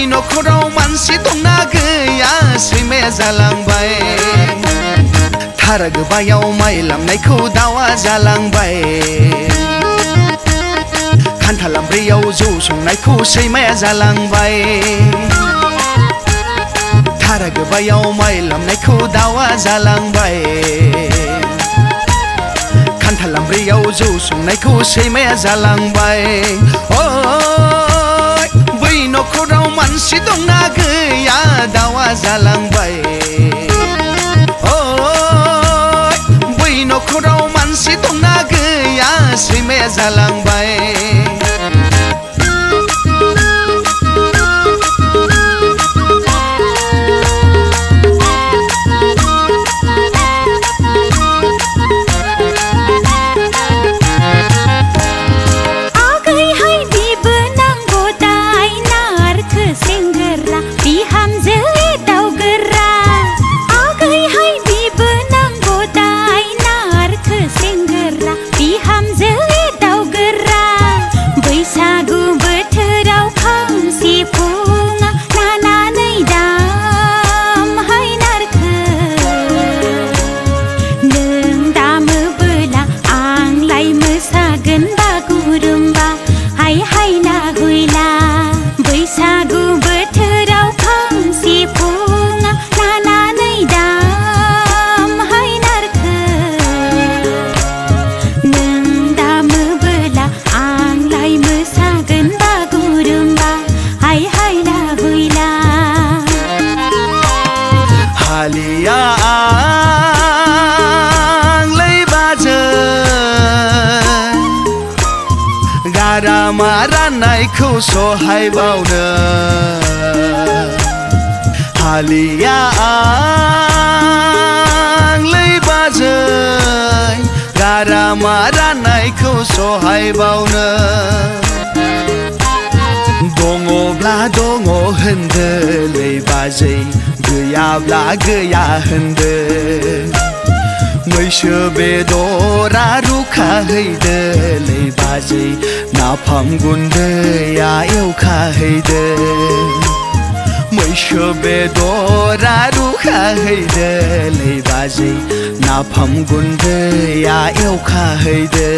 नखराव मानसि दंना गैया सैमाया जालांबाय थार गोबायाव माइ लामनायखौ दाउआ जालांबाय खान्थाल आमब्रैयाव जौ संनायखौ सैमाया जालांबाय थार गोबायाव माइ लामनायखौ दाउआ जालांबाय खान्थाल आमब्रैयाव जौ संनायखौ सैमाया जालांबाय बै नखराव मानसि दंना गैया दाउआ जालांबाय बै नखराव मानसि दंना गैया सैमाया जालांबाय हालिया आंलै बाजै गारामा राननायखौ सहायबावनो हालिया आंलै बाजै गारामा राननायखौ सहायबावनो दङब्ला दङ होनदोलै बाजै गैयाब्ला गैया होनदो मैसो बेदरा रुखाहैदोलै बाजै नाफाम गुन्दैया एवखाहैदो मैसो बेदरा रुखाहैदोलै बाजै नाफाम गुन्दैया एवखाहैदो